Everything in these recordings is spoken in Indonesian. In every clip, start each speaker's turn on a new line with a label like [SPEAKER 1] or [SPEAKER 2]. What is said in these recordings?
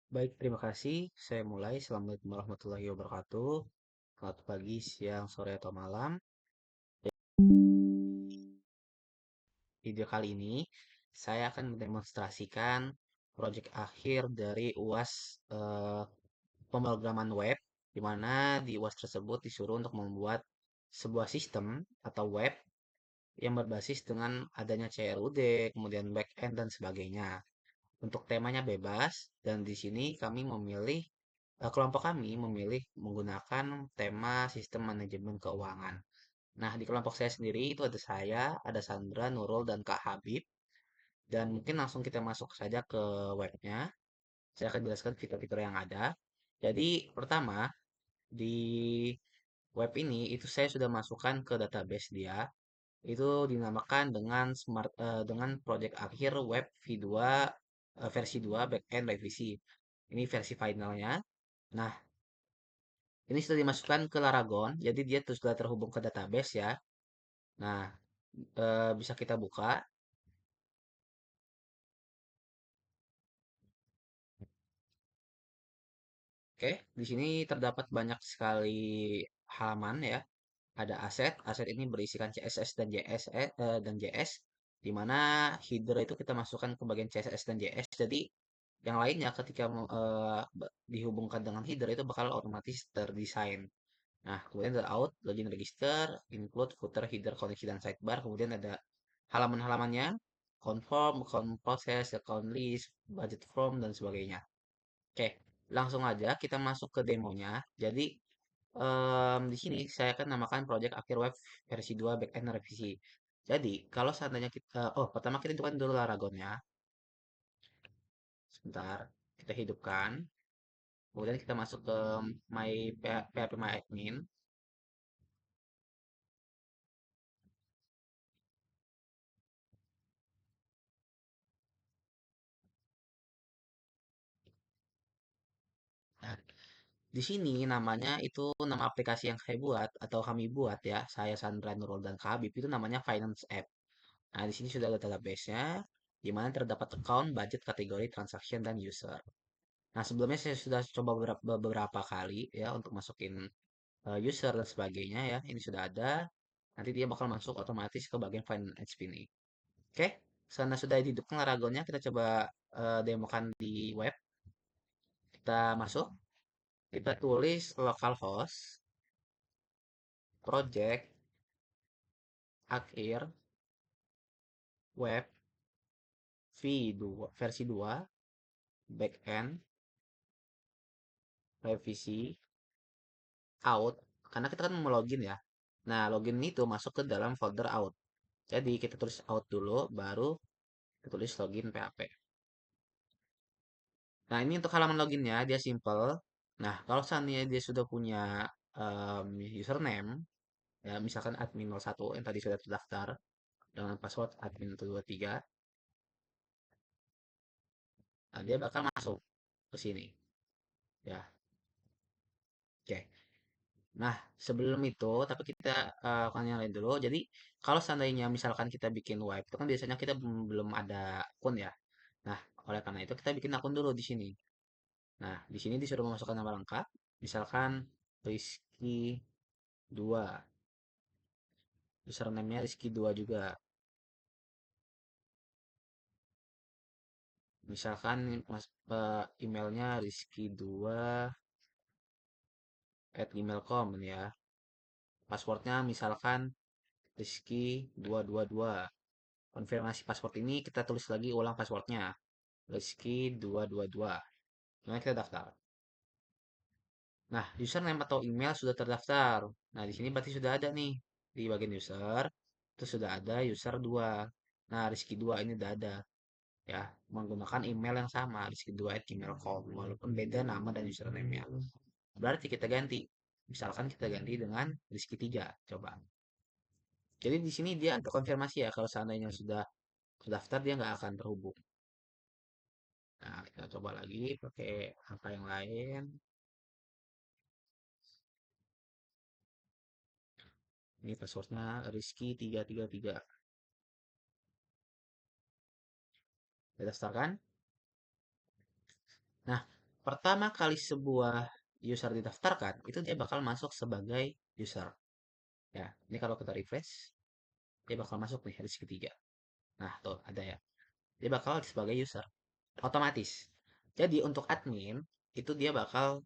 [SPEAKER 1] Baik, terima kasih. Saya mulai. Assalamualaikum warahmatullahi wabarakatuh. Selamat pagi, siang, sore, atau malam. Video kali ini, saya akan mendemonstrasikan proyek akhir dari UAS pemrograman web, di mana di UAS tersebut disuruh untuk membuat sebuah sistem atau web yang berbasis dengan adanya CRUD, kemudian backend, dan sebagainya. Untuk temanya bebas, dan di sini kami memilih kelompok kami memilih menggunakan tema sistem manajemen keuangan. Nah, di kelompok saya sendiri itu ada saya, ada Sandra, Nurul, dan Kak Habib. Dan mungkin langsung kita masuk saja ke webnya. Saya akan jelaskan fitur-fitur yang ada. Jadi, pertama, di web ini itu saya sudah masukkan ke database dia. Itu dinamakan dengan project akhir web V2 versi 2 backend revisi. Ini versi finalnya. Nah, ini sudah dimasukkan ke Laragon, jadi dia tuh sudah terhubung ke database ya. Nah, bisa kita buka. Oke, di sini terdapat banyak sekali halaman ya. Ada aset, aset ini berisikan CSS dan JS, di mana header itu kita masukkan ke bagian CSS dan JS. Jadi yang lainnya ketika dihubungkan dengan header itu bakal otomatis terdesain. Nah, kemudian ada out, login register, include, footer, header, koneksi, dan sidebar. Kemudian ada halaman-halamannya, confirm, account process, account list, budget form, dan sebagainya. Oke, langsung aja kita masuk ke demonya. Jadi, di sini saya akan namakan project akhir web versi 2 backend revisi. Jadi, kalau seandainya pertama kita hidupkan dulu Laragonnya. Sebentar, kita hidupkan. Kemudian kita masuk ke PHP My Admin. Nah, di sini namanya itu nama aplikasi yang saya buat atau kami buat ya, saya Sandra Nurul dan Kabib itu namanya Finance App. Nah, di sini sudah ada database-nya, di mana terdapat account, budget, kategori, transaction, dan user. Nah, sebelumnya saya sudah coba beberapa kali ya untuk masukin user dan sebagainya ya. Ini sudah ada. Nanti dia bakal masuk otomatis ke bagian Finance ini. Oke, karena sudah dihidupkan Laragonnya, kita coba demokan di web. Kita masuk, kita tulis localhost project akhir web V2 versi 2 backend revisi out karena kita kan mau login ya. Nah, login itu masuk ke dalam folder out. Jadi kita tulis out dulu baru kita tulis login PHP. Nah, ini untuk halaman loginnya dia simple. Nah, kalau seandainya dia sudah punya username ya misalkan admin 01 yang tadi sudah terdaftar dengan password admin 123, nah dia bakal masuk ke sini ya. Oke. Nah, sebelum itu, tapi kita akan yang lain dulu. Jadi, kalau seandainya misalkan kita bikin web, itu kan biasanya kita belum ada akun ya. Nah, oleh karena itu kita bikin akun dulu di sini. Nah, di sini disuruh memasukkan nama lengkap. Misalkan Rizky 2. Username-nya Rizky 2 juga. Misalkan emailnya rizky2 @gmail.com ya. Passwordnya misalkan Rizky222. Konfirmasi password ini kita tulis lagi ulang passwordnya. Rizky222. Kemudian kita daftar. Nah, username atau email sudah terdaftar. Nah, di sini berarti sudah ada nih. Di bagian user, itu sudah ada user 2. Nah, Rizky 2 ini sudah ada. Ya, menggunakan email yang sama, rizky2@gmail.com. Walaupun beda nama dan username-nya. Berarti kita ganti. Misalkan kita ganti dengan Rizky 3. Coba. Jadi di sini dia untuk konfirmasi ya. Kalau seandainya sudah terdaftar, dia nggak akan terhubung. Nah, kita coba lagi pakai angka yang lain. Ini passwordnya Rizky333. Kita daftarkan. Nah, Pertama kali sebuah user didaftarkan, itu dia bakal masuk sebagai user. Ya, ini kalau kita refresh, dia bakal masuk nih di segitiga. Nah, tuh ada ya. Dia bakal sebagai user otomatis. Jadi untuk admin itu dia bakal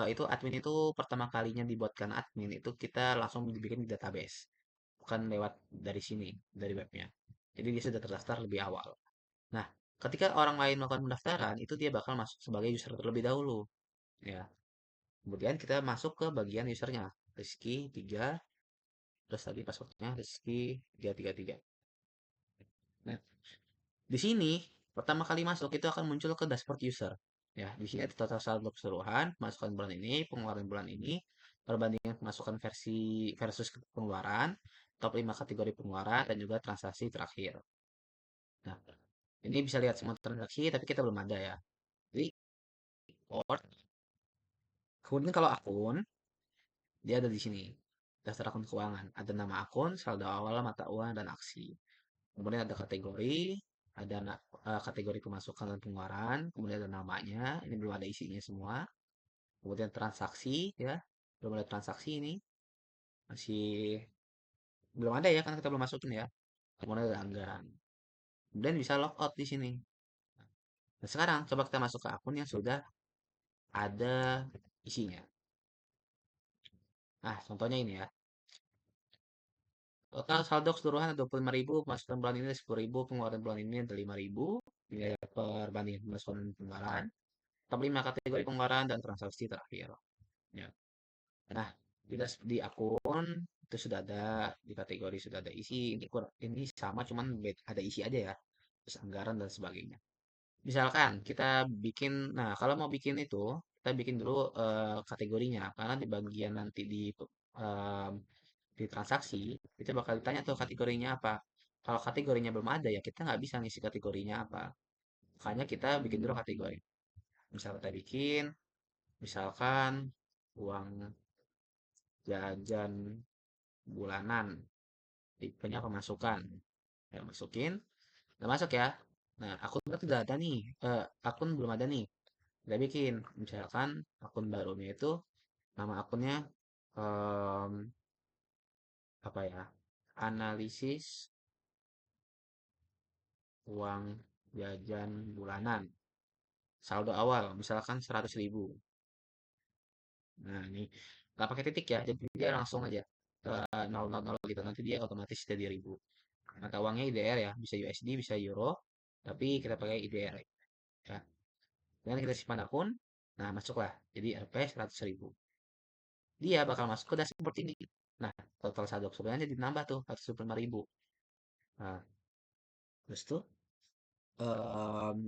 [SPEAKER 1] itu admin itu pertama kalinya dibuatkan admin itu kita langsung dibikin di database, bukan lewat dari sini dari webnya. Jadi dia sudah terdaftar lebih awal. Nah, ketika orang lain melakukan pendaftaran itu dia bakal masuk sebagai user terlebih dahulu, ya. Kemudian kita masuk ke bagian usernya, Rizky 3, terus tadi passwordnya Rizky 333. Nah, di sini pertama kali masuk itu akan muncul ke dashboard user. Ya, di sini ada total saldo keseluruhan, pemasukan bulan ini, pengeluaran bulan ini, perbandingan pemasukan versus pengeluaran, top 5 kategori pengeluaran dan juga transaksi terakhir. Nah, ini bisa lihat semua transaksi tapi kita belum ada ya. Jadi, report. Kemudian kalau akun, dia ada di sini. Daftar akun keuangan. Ada nama akun, saldo awal, mata uang, dan aksi. Kemudian ada kategori, ada kategori pemasukan dan pengeluaran, kemudian ada namanya, ini belum ada isinya semua. Kemudian transaksi, ya, belum ada transaksi ini, masih belum ada ya, karena kita belum masukin ya. Kemudian ada anggaran. Kemudian bisa logout di sini. Nah, sekarang coba kita masuk ke akun yang sudah ada isinya. Nah, contohnya ini ya. Total saldo keseluruhan ada 25.000, pemasukan bulan ini ada 10.000, pengeluaran bulan ini ada 5.000. Nilai perbandingan pemasukan dan pengeluaran. Top 5 kategori pengeluaran dan transaksi terakhir. Ya. Nah, di akun itu sudah ada, di kategori sudah ada isi. Ini sama cuman ada isi aja ya. Terus anggaran dan sebagainya. Misalkan kita bikin, nah kalau mau bikin itu, kita bikin dulu kategorinya. Karena di bagian nanti em, di transaksi, kita bakal ditanya tuh kategorinya apa. Kalau kategorinya belum ada ya kita nggak bisa ngisi kategorinya apa. Makanya kita bikin dulu kategori. Misal kita bikin, misalkan uang jajan bulanan, tipenya pemasukan. Ya, masukin, udah masuk ya. Nah, akun berarti udah ada nih. Akun belum ada nih. Kita bikin, misalkan akun barunya itu nama akunnya em, apa ya? Analisis uang jajan bulanan. Saldo awal, misalkan 100.000. Nah, ini nggak pakai titik ya, jadi dia langsung aja ke 000 gitu. Nanti dia otomatis jadi ribu. Mata uangnya IDR ya, bisa USD, bisa Euro, tapi kita pakai IDR ya. Dan kita simpan akun, nah masuklah. Jadi Rp 100.000. Dia bakal masuk ke dashboard ini. Nah, total saldo keseluruhannya ditambah tuh 125.000. Nah, terus tuh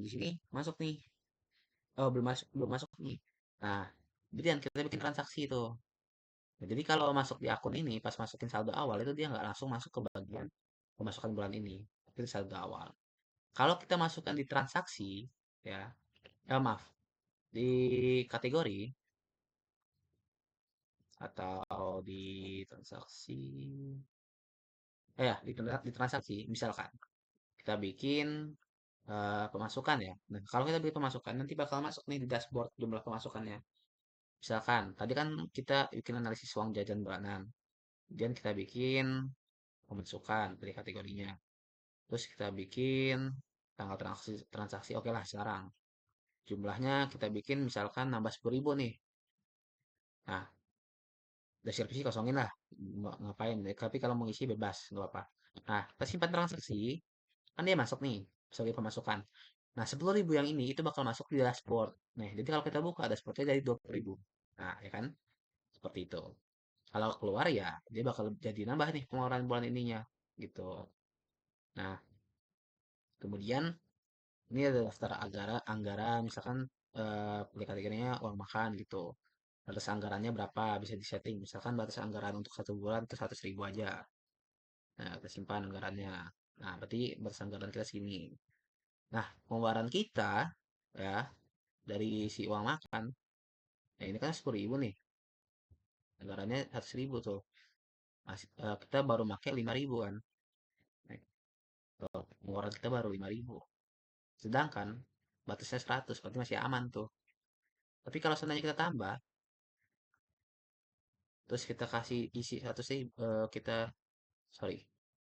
[SPEAKER 1] di sini masuk nih. Oh, belum masuk nih. Nah, kemudian kita bikin transaksi itu. Nah, jadi kalau masuk di akun ini, pas masukin saldo awal itu dia nggak langsung masuk ke bagian pemasukan bulan ini. Itu saldo awal. Kalau kita masukkan di transaksi, ya, maaf, di kategori atau di transaksi, ya, di transaksi, misalkan kita bikin pemasukan ya. Nah, kalau kita bikin pemasukan, nanti bakal masuk nih di dashboard jumlah pemasukannya. Misalkan, tadi kan kita bikin analisis uang jajan bulanan. Kemudian kita bikin pemasukan dari kategorinya. Terus kita bikin tanggal transaksi, oke lah sekarang. Jumlahnya kita bikin misalkan nambah 10.000 nih. Nah, dashboard sih kosongin lah. Ngapain? Tapi kalau mau isi bebas, nggak apa. Nah, kita simpan transaksi, kan dia masuk nih sebagai pemasukan. Nah, 10.000 yang ini itu bakal masuk di dashboard. Nah, jadi kalau kita buka dashboardnya dari 20.000. Nah, ya kan? Seperti itu. Kalau keluar ya, dia bakal jadi nambah nih pengeluaran bulan ininya. Gitu. Nah, kemudian ini ada daftar anggaran, misalkan pilih kategorinya uang makan gitu. Batas anggarannya berapa bisa disetting. Misalkan batas anggaran untuk 1 bulan itu 100.000 aja. Nah, kita simpan anggarannya. Nah, berarti batas anggaran kita segini. Nah, pengeluaran kita ya dari si uang makan, ya ini kan 10.000 nih. Anggarannya 100.000 tuh. Kita baru pakai 5.000 kan. Nah, tuh, pengeluaran kita baru 5.000. Sedangkan batasnya 100, berarti masih aman tuh. Tapi kalau seandainya kita tambah, terus kita kasih isi satu sih, kita sorry,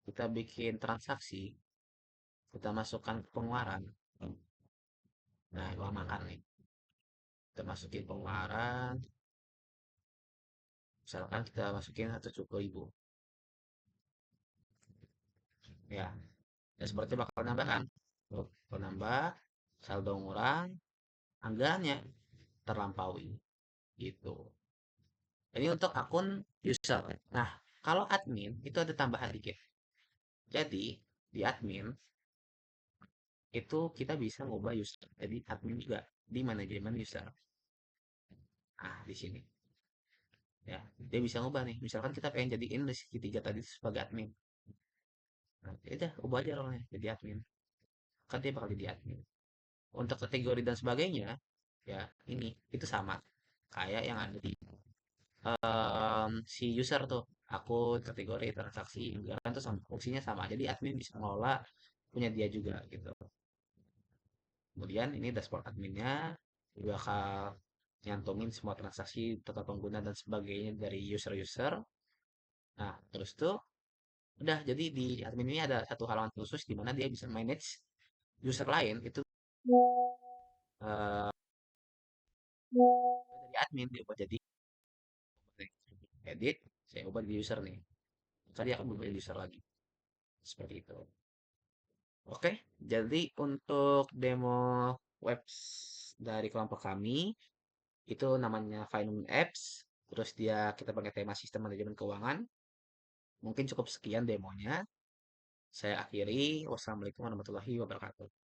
[SPEAKER 1] kita bikin transaksi, kita masukkan ke pengeluaran. Nah, uang makan nih. Kita masukin pengeluaran, misalkan kita masukin 170.000. Ya, ya seperti bakal nambah kan? Bakal nambah, saldo ngurang, anggarannya terlampaui. Gitu. Ini untuk akun user. Nah, kalau admin itu ada tambahan dikit. Jadi, di admin itu kita bisa ngubah user. Jadi, admin juga di manajemen user. Nah, di sini. Ya, dia bisa ngubah nih. Misalkan kita pengen jadiin Rizky 3 tadi sebagai admin. Nah, ya udah, ubah aja rolnya jadi admin. Kan dia bakal jadi admin. Untuk kategori dan sebagainya, ya ini itu sama kayak yang ada di si user tuh, akun, kategori, transaksi, kan tuh sama, fungsinya sama. Jadi admin bisa ngelola punya dia juga gitu. Kemudian ini dashboard adminnya bakal nyantumin semua transaksi, total pengguna dan sebagainya dari user-user. Nah, terus tuh udah jadi di admin ini ada satu halaman khusus di mana dia bisa manage user lain itu eh, dari admin dia buat jadi edit, saya ubah jadi user nih. Tadi akan berubah jadi user lagi. Seperti itu. Oke, jadi untuk demo webs dari kelompok kami itu namanya Finance Apps. Terus dia kita pakai tema sistem manajemen keuangan. Mungkin cukup sekian demonya. Saya akhiri. Wassalamualaikum warahmatullahi wabarakatuh.